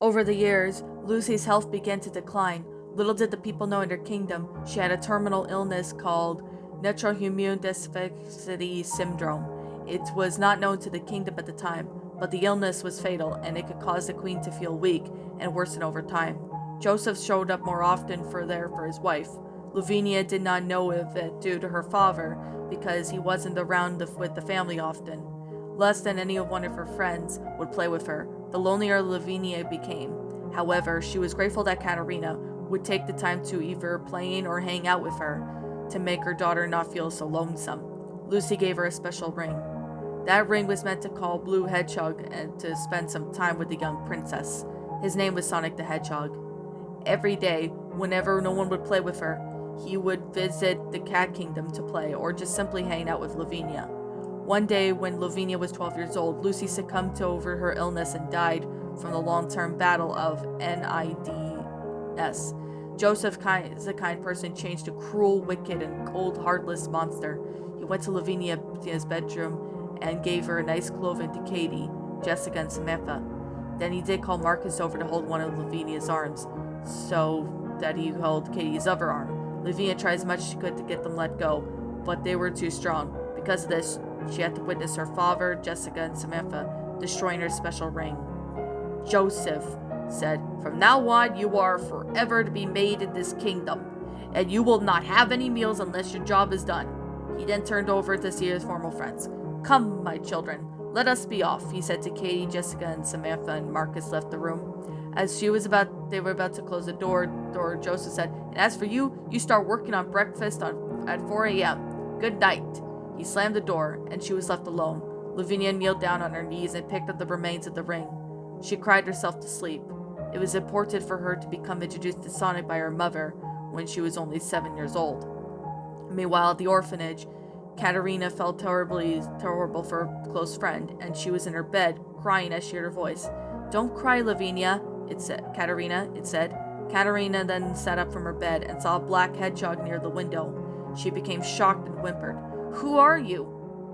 Over the years, Lucy's health began to decline. Little did the people know in her kingdom, she had a terminal illness called Neuroimmune Deficiency Syndrome. It was not known to the kingdom at the time, but the illness was fatal and it could cause the queen to feel weak and worsen over time. Joseph showed up more often for his wife. Levvenia did not know of it due to her father because he wasn't around with the family often. Less than any of one of her friends would play with her, the lonelier Levvenia became. However, she was grateful that Katerina would take the time to either play or hang out with her to make her daughter not feel so lonesome. Lucy gave her a special ring. That ring was meant to call Blue Hedgehog and to spend some time with the young princess. His name was Sonic the Hedgehog. Every day, whenever no one would play with her, he would visit the Cat Kingdom to play or just simply hang out with Levvenia. One day, when Levvenia was 12 years old, Lucy succumbed to over her illness and died from the long-term battle of NIDS. Joseph, as a kind person, changed to a cruel, wicked, and cold, heartless monster. He went to Levvenia's bedroom and gave her nice clothing to Katie, Jessica, and Samantha. Then he did call Marcus over to hold one of Levvenia's arms, so that he held Katie's other arm. Levvenia tried as much as she could to get them let go, but they were too strong. Because of this, she had to witness her father, Jessica, and Samantha destroying her special ring. Joseph said, "From now on, you are forever to be made in this kingdom, and you will not have any meals unless your job is done." He then turned over to see his former friends. "Come, my children, let us be off," he said to Katie, Jessica, and Samantha, and Marcus left the room. As they were about to close the door, Joseph said, "And as for you, you start working on breakfast at 4 a.m. Good night." He slammed the door, and she was left alone. Levvenia kneeled down on her knees and picked up the remains of the ring. She cried herself to sleep. It was important for her to become introduced to Sonic by her mother when she was only 7 years old. Meanwhile, at the orphanage, Katerina felt horrible for her close friend, and she was in her bed, crying as she heard her voice. "Don't cry, Levvenia," it said. Katerina. Katerina then sat up from her bed and saw a black hedgehog near the window. She became shocked and whimpered. "Who are you?"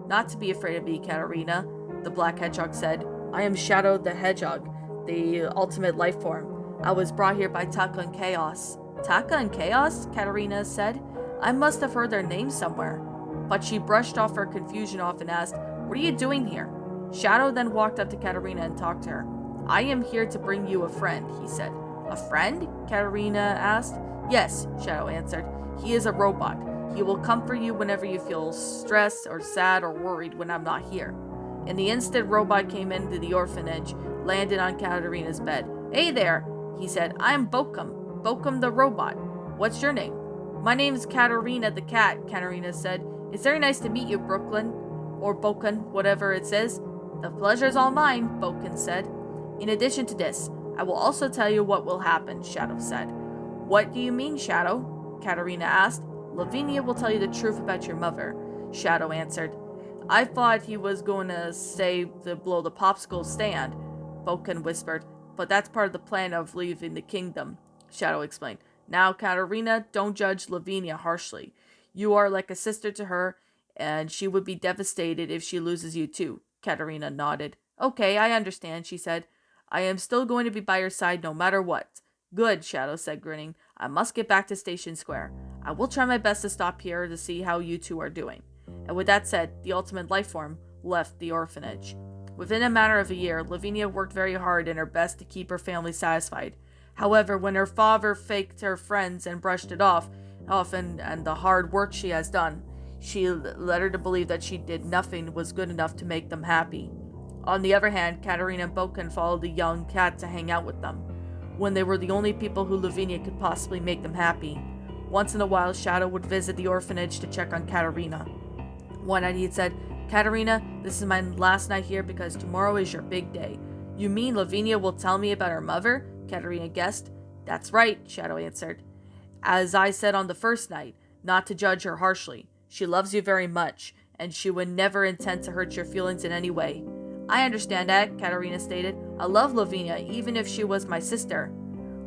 "Not to be afraid of me, Katerina," the black hedgehog said. "I am Shadow the Hedgehog, the ultimate life form. I was brought here by Taka and Chaos." "Taka and Chaos?" Katerina said. "I must have heard their names somewhere." But she brushed off her confusion and asked, "What are you doing here?" Shadow then walked up to Katerina and talked to her. "I am here to bring you a friend," he said. "A friend?" Katerina asked. "Yes," Shadow answered. "He is a robot. He will comfort you whenever you feel stressed or sad or worried when I'm not here." In the instant, Robot came into the orphanage, landed on Katerina's bed. "Hey there," he said. "I'm Bokum the robot. What's your name?" "My name is Katerina the cat," Katerina said. "It's very nice to meet you, Brooklyn. Or Boken, whatever it says." "The pleasure's all mine," Boken said. "In addition to this, I will also tell you what will happen," Shadow said. "What do you mean, Shadow?" Katerina asked. "Levvenia will tell you the truth about your mother," Shadow answered. "I thought he was going to say to blow the popsicle stand," Boken whispered. "But that's part of the plan of leaving the kingdom," Shadow explained. "Now, Katerina, don't judge Levvenia harshly. You are like a sister to her, and she would be devastated if she loses you too." Katerina nodded. "Okay, I understand," she said. "I am still going to be by your side no matter what." "Good," Shadow said, grinning. "I must get back to Station Square. I will try my best to stop here to see how you two are doing." And with that said, the ultimate life form left the orphanage. Within a matter of a year, Levvenia worked very hard in her best to keep her family satisfied. However, when her father faked her friends and brushed it off and the hard work she has done, she led her to believe that she did nothing was good enough to make them happy. On the other hand, Katerina and Boken followed the young cat to hang out with them, when they were the only people who Levvenia could possibly make them happy. Once in a while, Shadow would visit the orphanage to check on Katerina. One night he had said, "Katerina, this is my last night here because tomorrow is your big day." "You mean Levvenia will tell me about her mother?" Katerina guessed. "That's right," Shadow answered. "As I said on the first night, not to judge her harshly. She loves you very much, and she would never intend to hurt your feelings in any way." "I understand that," Katerina stated. "I love Levvenia, even if she was my sister."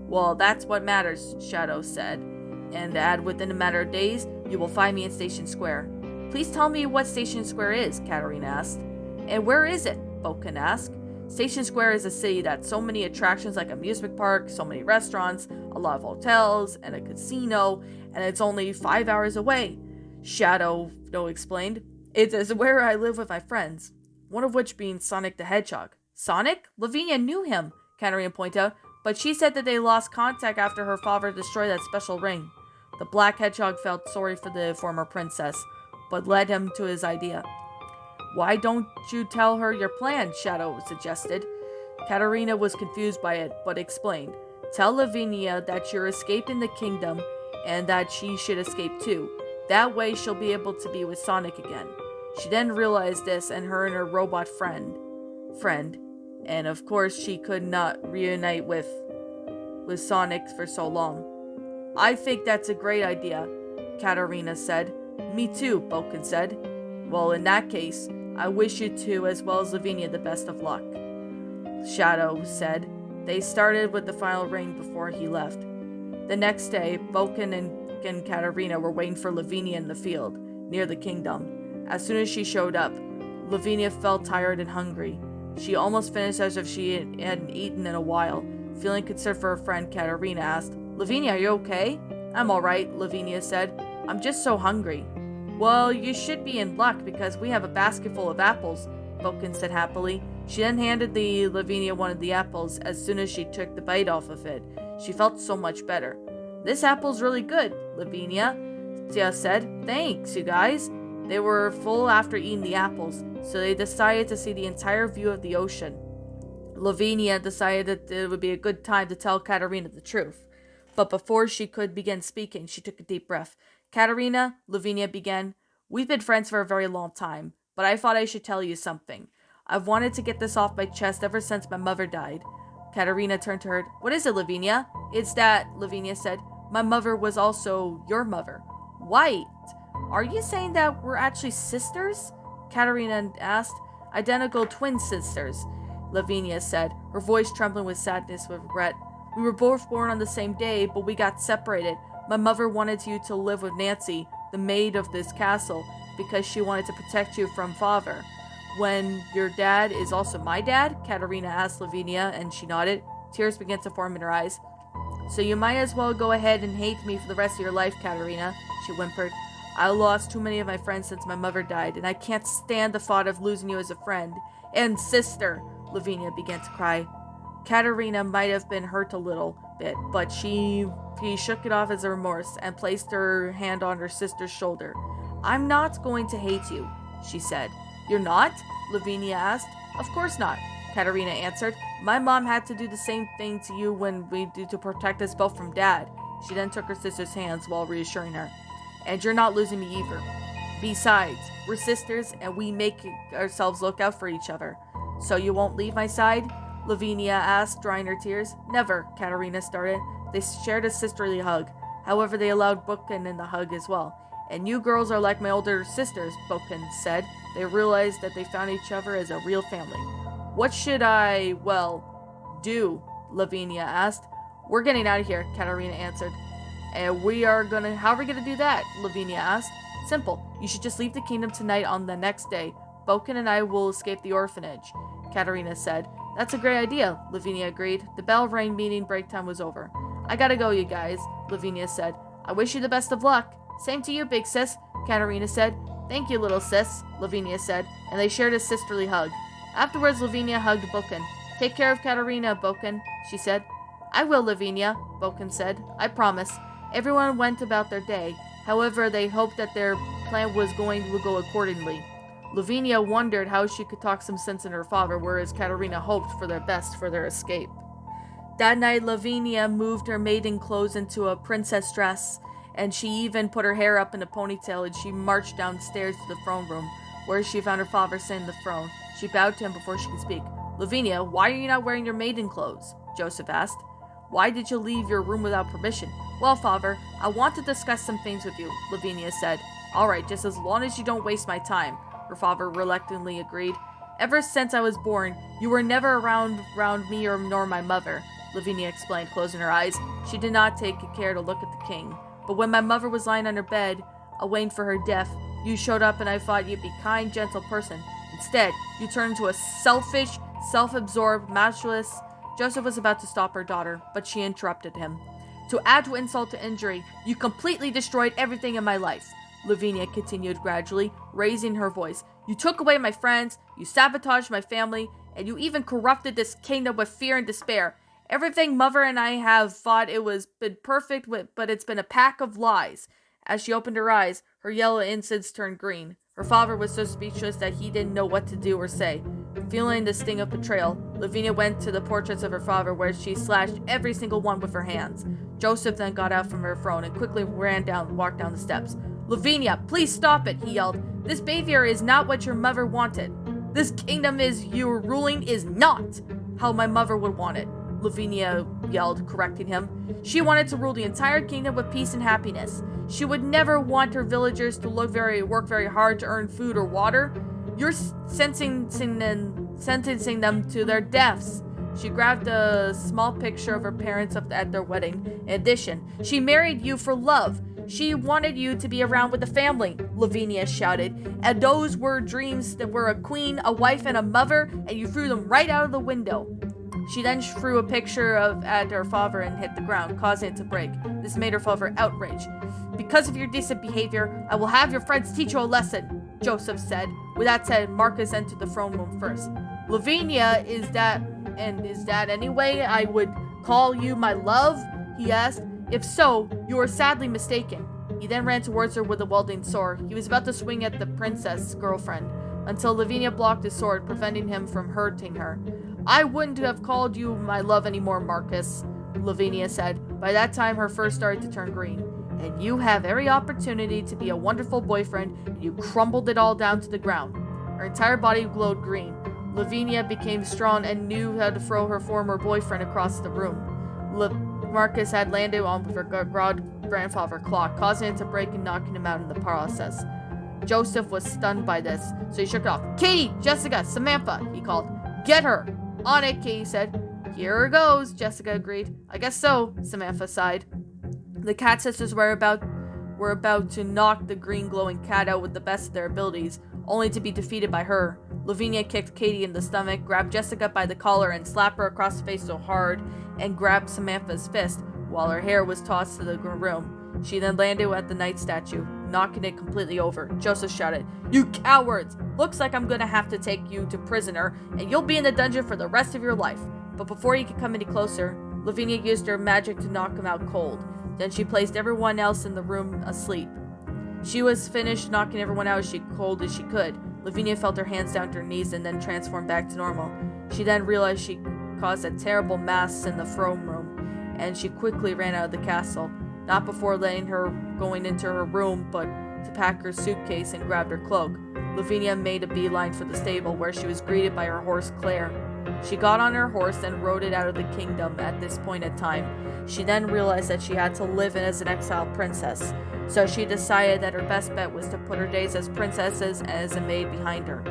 "Well, that's what matters," Shadow said. "And within a matter of days, you will find me in Station Square." "Please tell me what Station Square is," Katerina asked. "And where is it?" Boken asked. Station Square is a city that's so many attractions like amusement park, so many restaurants, a lot of hotels, and a casino, and it's only 5 hours away. Shadow explained. It is where I live with my friends, one of which being Sonic the Hedgehog. Sonic? Levvenia knew him, Katarina pointed out, but she said that they lost contact after her father destroyed that special ring. The Black Hedgehog felt sorry for the former princess, but led him to his idea. Why don't you tell her your plan? Shadow suggested. Katarina was confused by it, but explained. Tell Levvenia that you're escaping the kingdom and that she should escape too. That way she'll be able to be with Sonic again. She then realized this and her robot friend, and of course she could not reunite with Sonic for so long. I think that's a great idea, Katarina said. Me too, Boken said. Well, in that case, I wish you two as well as Levvenia the best of luck, Shadow said. They started with the final ring before he left. The next day, Boken and Katarina were waiting for Levvenia in the field, near the kingdom. As soon as she showed up, Levvenia felt tired and hungry. She almost finished as if she hadn't eaten in a while. Feeling concerned for her friend, Katarina asked, Levvenia, are you okay? I'm alright, Levvenia said. I'm just so hungry. Well, you should be in luck because we have a basket full of apples, Boken said happily. She then handed Levvenia one of the apples. As soon as she took the bite off of it, she felt so much better. This apple's really good, Levvenia said. Thanks, you guys. They were full after eating the apples, so they decided to see the entire view of the ocean. Levvenia decided that it would be a good time to tell Katarina the truth. But before she could begin speaking, she took a deep breath. Katarina, Levvenia began, we've been friends for a very long time, but I thought I should tell you something. I've wanted to get this off my chest ever since my mother died. Katarina turned to her. What is it, Levvenia? It's that, Levvenia said. My mother was also your mother. Wait, are you saying that we're actually sisters? Katarina asked. Identical twin sisters, Levvenia said, her voice trembling with sadness with regret. We were both born on the same day, but we got separated. My mother wanted you to live with Nancy, the maid of this castle, because she wanted to protect you from father. When your dad is also my dad? Katarina asked Levvenia, and she nodded. Tears began to form in her eyes. So you might as well go ahead and hate me for the rest of your life, Katarina, she whimpered. I lost too many of my friends since my mother died, and I can't stand the thought of losing you as a friend. And sister, Levvenia began to cry. Katarina might have been hurt a little bit, but he shook it off as a remorse and placed her hand on her sister's shoulder. I'm not going to hate you, she said. You're not? Levvenia asked. Of course not, Katarina answered. My mom had to do the same thing to you when we did to protect us both from Dad. She then took her sister's hands while reassuring her. And you're not losing me either. Besides, we're sisters and we make ourselves look out for each other. So you won't leave my side? Levvenia asked, drying her tears. Never, Katarina started. They shared a sisterly hug. However, they allowed Boken in the hug as well. And you girls are like my older sisters, Boken said. They realized that they found each other as a real family. What should I, do? Levvenia asked. We're getting out of here, Katarina answered. And how are we gonna do that? Levvenia asked. Simple. You should just leave the kingdom tonight on the next day. Boken and I will escape the orphanage, Katarina said. That's a great idea, Levvenia agreed. The bell rang, meaning break time was over. I gotta go, you guys, Levvenia said. I wish you the best of luck. Same to you, big sis, Katarina said. Thank you, little sis, Levvenia said, and they shared a sisterly hug. Afterwards, Levvenia hugged Boken. Take care of Katarina, Boken, she said. I will, Levvenia, Boken said. I promise. Everyone went about their day. However, they hoped that their plan was going to go accordingly. Levvenia wondered how she could talk some sense into her father, whereas Katarina hoped for their best for their escape. That night, Levvenia moved her maiden clothes into a princess dress, and she even put her hair up in a ponytail, and she marched downstairs to the throne room, where she found her father sitting on the throne. She bowed to him before she could speak. Levvenia, why are you not wearing your maiden clothes? Joseph asked. Why did you leave your room without permission? Well, father, I want to discuss some things with you, Levvenia said. All right, just as long as you don't waste my time, her father reluctantly agreed. Ever since I was born, you were never around me nor my mother, Levvenia explained, closing her eyes. She did not take care to look at the king. But when my mother was lying on her bed, awaiting for her death, you showed up and I thought you'd be a kind, gentle person. Instead, you turned into a selfish, Self-absorbed, matchless, Joseph was about to stop her daughter, but she interrupted him. To add to insult to injury, you completely destroyed everything in my life. Levvenia continued gradually, raising her voice. You took away my friends, you sabotaged my family, and you even corrupted this kingdom with fear and despair. Everything Mother and I have thought it was been perfect, but it's been a pack of lies. As she opened her eyes, her yellow insides turned green. Her father was so speechless that he didn't know what to do or say. Feeling the sting of betrayal, Levvenia went to the portraits of her father where she slashed every single one with her hands. Joseph then got out from her throne and quickly walked down the steps. Levvenia, please stop it, he yelled. This behavior is not what your mother wanted. This kingdom you're ruling is not how my mother would want it. Levvenia yelled, correcting him. She wanted to rule the entire kingdom with peace and happiness. She would never want her villagers to work very hard to earn food or water. You're sentencing them to their deaths. She grabbed a small picture of her parents at their wedding. In addition, she married you for love. She wanted you to be around with the family, Levvenia shouted. And those were dreams that were a queen, a wife, and a mother, and you threw them right out of the window. She then threw a picture at her father and hit the ground, causing it to break. This made her father outraged. Because of your decent behavior, I will have your friends teach you a lesson, Joseph said. With that said, Marcus entered the throne room first. Levvenia, is that any way I would call you my love? He asked. If so, you are sadly mistaken. He then ran towards her with a welding sword. He was about to swing at the princess girlfriend, until Levvenia blocked his sword, preventing him from hurting her. I wouldn't have called you my love anymore, Marcus, Levvenia said. By that time, her fur started to turn green. And you have every opportunity to be a wonderful boyfriend, and you crumbled it all down to the ground. Her entire body glowed green. Levvenia became strong and knew how to throw her former boyfriend across the room. Marcus had landed on her grandfather clock, causing it to break and knocking him out in the process. Joseph was stunned by this, so he shook it off. Katie, Jessica, Samantha, he called. Get her! On it, Katie said. Here goes, Jessica agreed. I guess so, Samantha sighed. The cat sisters were about to knock the green glowing cat out with the best of their abilities, only to be defeated by her. Levvenia kicked Katie in the stomach, grabbed Jessica by the collar and slapped her across the face so hard, and grabbed Samantha's fist, while her hair was tossed to the room. She then landed at the knight statue, knocking it completely over. Joseph shouted, You cowards! Looks like I'm gonna have to take you to prisoner, and you'll be in the dungeon for the rest of your life. But before he could come any closer, Levvenia used her magic to knock him out cold. Then she placed everyone else in the room asleep. She was finished knocking everyone out as cold as she could. Levvenia felt her hands down to her knees and then transformed back to normal. She then realized she caused a terrible mess in the throne room, and she quickly ran out of the castle, not before letting her going into her room, but to pack her suitcase and grabbed her cloak. Levvenia made a beeline for the stable, where she was greeted by her horse Claire. She got on her horse and rode it out of the kingdom at this point in time. She then realized that she had to live as an exiled princess, so she decided that her best bet was to put her days as princesses and as a maid behind her.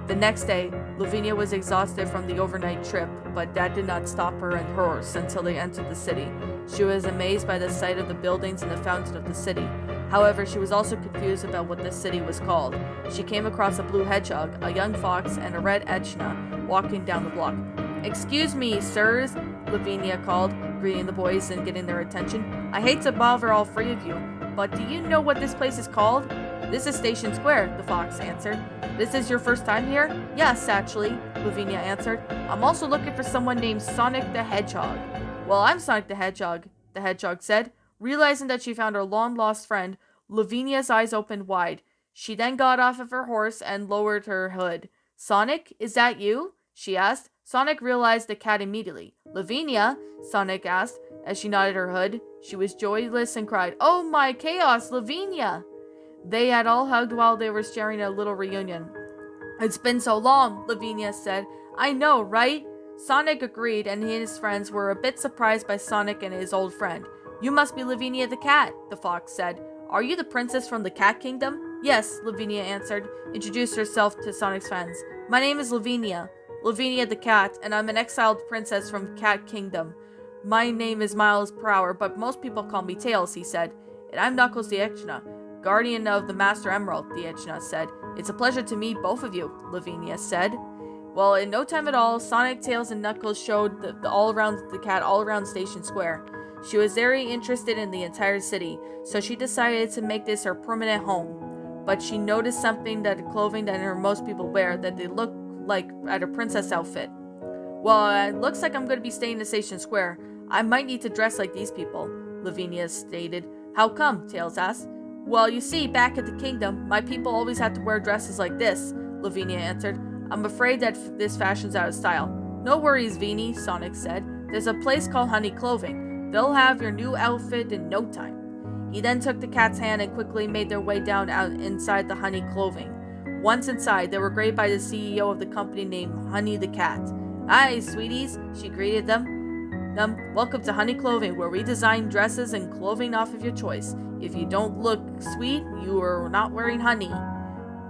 The next day, Levvenia was exhausted from the overnight trip, but that did not stop her and her horse until they entered the city. She was amazed by the sight of the buildings and the fountain of the city. However, she was also confused about what this city was called. She came across a blue hedgehog, a young fox, and a red echna walking down the block. Excuse me, sirs, Levvenia called, greeting the boys and getting their attention. I hate to bother all three of you, but do you know what this place is called? This is Station Square, the fox answered. This is your first time here? Yes, actually, Levvenia answered. I'm also looking for someone named Sonic the Hedgehog. Well, I'm Sonic the Hedgehog said. Realizing that she found her long-lost friend, Levvenia's eyes opened wide. She then got off of her horse and lowered her hood. Sonic, is that you? She asked. Sonic realized the cat immediately. Levvenia? Sonic asked, as she nodded her hood. She was joyless and cried, Oh my chaos, Levvenia! They had all hugged while they were sharing a little reunion. It's been so long, Levvenia said. I know, right? Sonic agreed, and he and his friends were a bit surprised by Sonic and his old friend. You must be Levvenia the cat, the fox said. Are you the princess from the Cat Kingdom? Yes, Levvenia answered, introduced herself to Sonic's friends. My name is Levvenia the cat, and I'm an exiled princess from Cat Kingdom. My name is Miles per hour, but most people call me Tails, he said. And I'm Knuckles the Echna, guardian of the Master Emerald, the Echna said. It's a pleasure to meet both of you, Levvenia said. Well, in no time at all, Sonic, Tails, and Knuckles showed the cat all around Station Square. She was very interested in the entire city, so she decided to make this her permanent home. But she noticed something that the clothing that most people wear, that they look like at a princess outfit. Well, it looks like I'm going to be staying in Station Square. I might need to dress like these people, Levvenia stated. How come? Tails asked. Well, you see, back at the kingdom, my people always had to wear dresses like this, Levvenia answered. I'm afraid that this fashion's out of style. No worries, Veenie, Sonic said. There's a place called Honey Clothing. They'll have your new outfit in no time. He then took the cat's hand and quickly made their way down out inside the Honey Clothing. Once inside, they were greeted by the CEO of the company named Honey the Cat. Hi, sweeties, she greeted them. Welcome to Honey Clothing, where we design dresses and clothing off of your choice. If you don't look sweet, you are not wearing honey.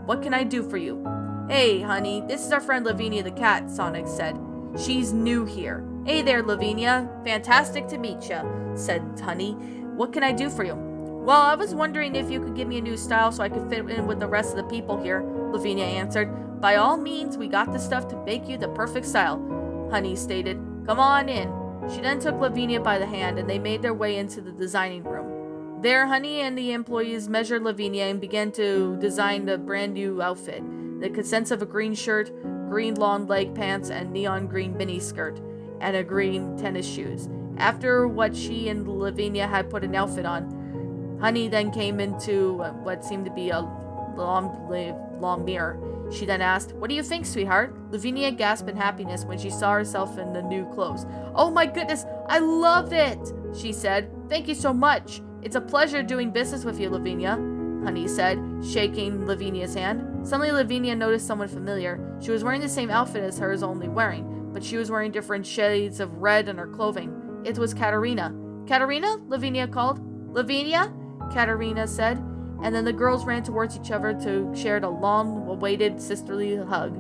What can I do for you? Hey, honey, this is our friend Levvenia the cat, Sonic said. She's new here. Hey there, Levvenia. Fantastic to meet ya, said Honey. What can I do for you? Well, I was wondering if you could give me a new style so I could fit in with the rest of the people here, Levvenia answered. By all means, we got the stuff to make you the perfect style, Honey stated. Come on in. She then took Levvenia by the hand and they made their way into the designing room. There, Honey and the employees measured Levvenia and began to design the brand new outfit. That consists of a green shirt, green long leg pants, and neon green mini skirt, and a green tennis shoes. After what she and Levvenia had put an outfit on, Honey then came into what seemed to be a long mirror. She then asked, "What do you think, sweetheart?" Levvenia gasped in happiness when she saw herself in the new clothes. "Oh my goodness, I love it," she said. "Thank you so much. It's a pleasure doing business with you, Levvenia," Honey said, shaking Levvenia's hand. Suddenly, Levvenia noticed someone familiar. She was wearing the same outfit as hers, only wearing, but she was wearing different shades of red in her clothing. It was Katarina. "Katarina?" Levvenia called. "Levvenia?" Katarina said. And then the girls ran towards each other to share a long-awaited sisterly hug.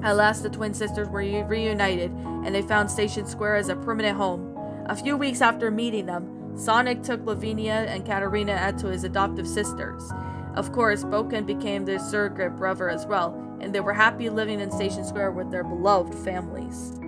At last, the twin sisters were reunited, and they found Station Square as a permanent home. A few weeks after meeting them, Sonic took Levvenia and Katarina to his adoptive sisters. Of course, Boken became their surrogate brother as well, and they were happy living in Station Square with their beloved families.